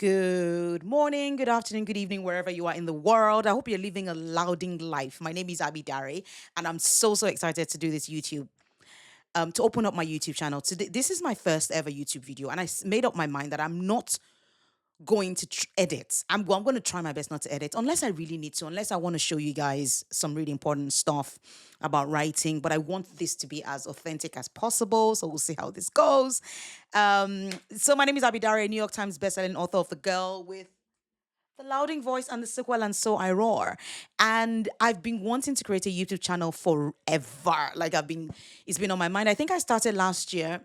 Good morning, good afternoon, good evening, wherever you are in the world. I hope you're living a louding life. My name is Abi Daré, and I'm so excited to do this to open up my YouTube channel. Today, this is my first ever YouTube video, and made up my mind that I'm not going to edit. I'm going to try my best not to edit unless I really need to, unless I want to show you guys some really important stuff about writing. But I want this to be as authentic as possible. So we'll see how this goes. So my name is Abi Daré, New York Times bestselling author of The Girl with the Louding Voice and the sequel, and So I Roar. And I've been wanting to create a YouTube channel forever. It's been on my mind. I think I started last year.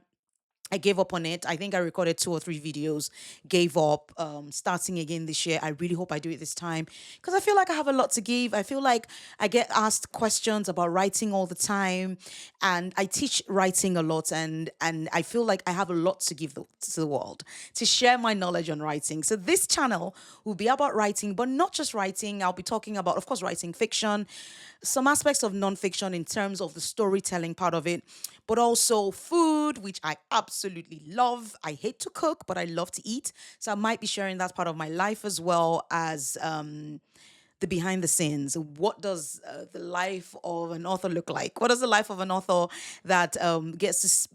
I gave up on it. I think I recorded 2 or 3 videos, gave up, starting again this year. I really hope I do it this time because I feel like I have a lot to give. I feel like I get asked questions about writing all the time, and I teach writing a lot, and I feel like I have a lot to give to the world, to share my knowledge on writing. So this channel will be about writing, but not just writing. I'll be talking about, of course, writing fiction, some aspects of nonfiction in terms of the storytelling part of it, but also food, which I absolutely love. I hate to cook, but I love to eat. So I might be sharing that part of my life as well as the behind the scenes. What does the life of an author look like? What does the life of an author that gets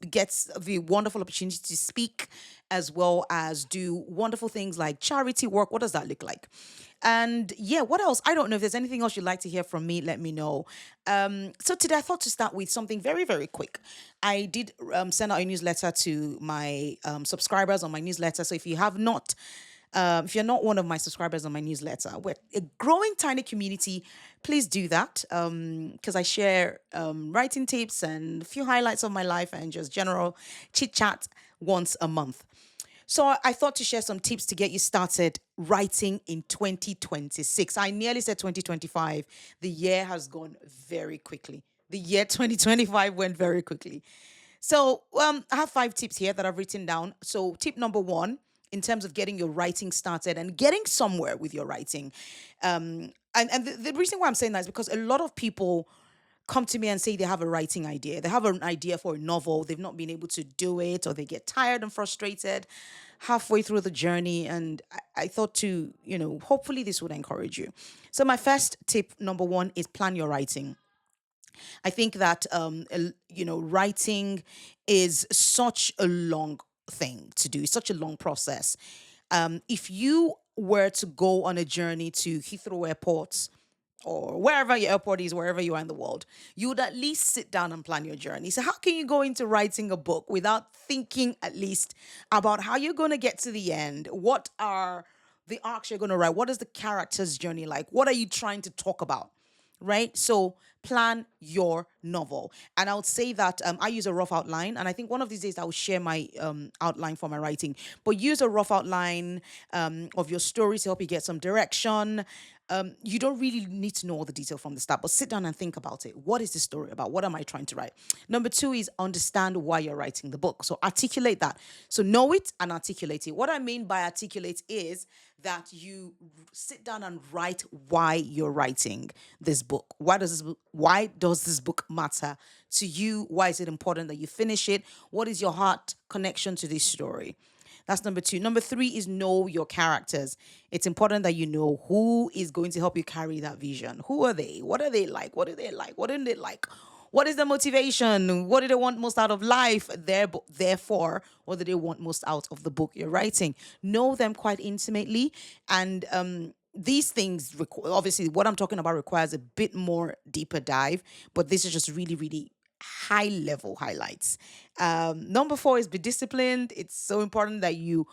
the wonderful opportunity to speak as well as do wonderful things like charity work? What does that look like? And yeah, what else? I don't know if there's anything else you'd like to hear from me. Let me know. So today I thought to start with something very, very quick. I did send out a newsletter to my subscribers on my newsletter. So if you're not one of my subscribers on my newsletter, we're a growing tiny community. Please do that because I share writing tips and a few highlights of my life and just general chit chat once a month. So I thought to share some tips to get you started writing in 2026. I nearly said 2025. The year has gone very quickly. The year 2025 went very quickly. So I have 5 tips here that I've written down. So tip number one, in terms of getting your writing started and getting somewhere with your writing. And the reason why I'm saying that is because a lot of people come to me and say they have a writing idea. They have an idea for a novel. They've not been able to do it, or they get tired and frustrated halfway through the journey. And I thought hopefully this would encourage you. So, my first tip, number one, is plan your writing. I think that writing is such a long thing to do. It's such a long process. If you were to go on a journey to Heathrow Airport or wherever your airport is, wherever you are in the world, you would at least sit down and plan your journey. So, how can you go into writing a book without thinking at least about how you're going to get to the end? What are the arcs you're going to write? What is the character's journey like? What are you trying to talk about? Right? So plan your novel. And I would say that I use a rough outline. And I think one of these days I will share my outline for my writing. But use a rough outline of your story to help you get some direction. You don't really need to know all the detail from the start, but sit down and think about it. What is the story about? What am I trying to write? Number two is understand why you're writing the book. So articulate that. So know it and articulate it. What I mean by articulate is that you sit down and write why you're writing this book. Why does this book matter to you? Why is it important that you finish it? What is your heart connection to this story? That's number two. Number three is know your characters. It's important that you know who is going to help you carry that vision. Who are they? What are they like? What do they like? What don't they like? What is the motivation? What do they want most out of life? Therefore, what do they want most out of the book you're writing? Know them quite intimately. And these things, obviously, what I'm talking about requires a bit more deeper dive, but this is just really, really high level highlights. Number four is be disciplined. It's so important that you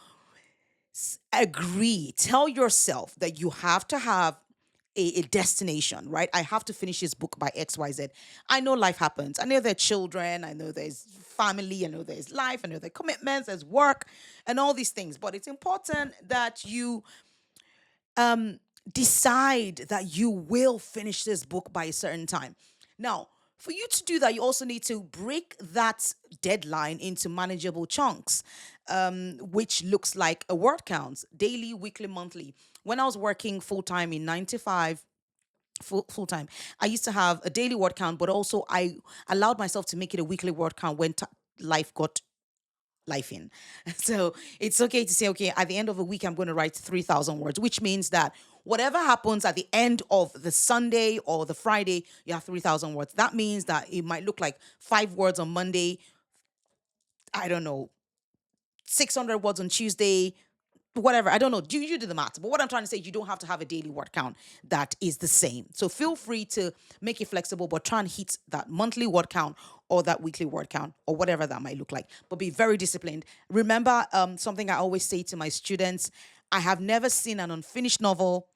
tell yourself that you have to have a destination, right? I have to finish this book by XYZ. I know life happens. I know there are children. I know there's family. I know there's life. I know there are commitments. There's work and all these things. But it's important that you decide that you will finish this book by a certain time. Now, for you to do that, you also need to break that deadline into manageable chunks, which looks like a word count daily, weekly, monthly. When I was working full time in 9 to 5, full time, I used to have a daily word count, but also I allowed myself to make it a weekly word count when life got life in. So it's okay to say, okay, at the end of a week, I'm going to write 3,000 words, which means that whatever happens at the end of the Sunday or the Friday, you have 3,000 words. That means that it might look like 5 words on Monday, I don't know, 600 words on Tuesday, whatever. I don't know. You do the math. But what I'm trying to say, you don't have to have a daily word count that is the same. So feel free to make it flexible, but try and hit that monthly word count or that weekly word count or whatever that might look like. But be very disciplined. Remember, something I always say to my students: I have never seen an unfinished novel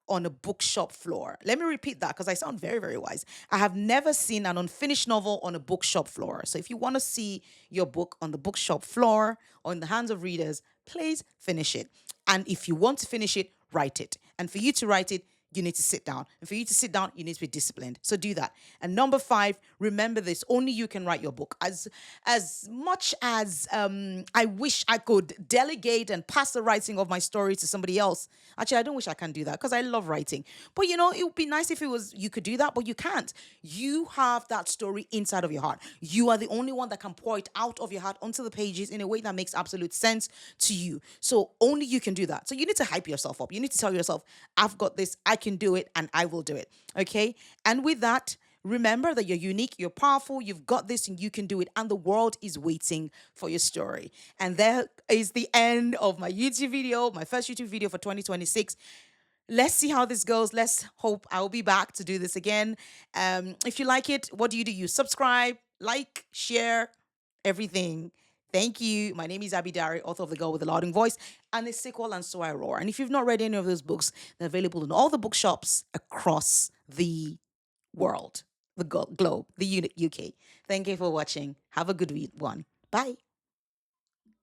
on a bookshop floor. Let me repeat that because I sound very, very wise. I have never seen an unfinished novel on a bookshop floor. So if you want to see your book on the bookshop floor or in the hands of readers, please finish it. And if you want to finish it, write it. And for you to write it, you need to sit down. And for you to sit down, you need to be disciplined. So do that. And number five, remember this: only you can write your book. As much as I wish I could delegate and pass the writing of my story to somebody else. Actually, I don't wish I can do that because I love writing. But it would be nice if it was you could do that, but you can't. You have that story inside of your heart. You are the only one that can pour it out of your heart onto the pages in a way that makes absolute sense to you. So only you can do that. So you need to hype yourself up. You need to tell yourself, I've got this, I can do it, and I will do it. Okay? And with that, remember that you're unique, you're powerful, you've got this, and you can do it. And the world is waiting for your story. And there is the end of my YouTube video, my first YouTube video for 2026. Let's see how this goes. Let's hope I will be back to do this again. If you like it, what do? You subscribe, like, share, everything. Thank you. My name is Abi Daré, author of The Girl with the Louding Voice and The Sequel and So I Roar. And if you've not read any of those books, they're available in all the bookshops across the world, the globe, the UK. Thank you for watching. Have a good one. Bye.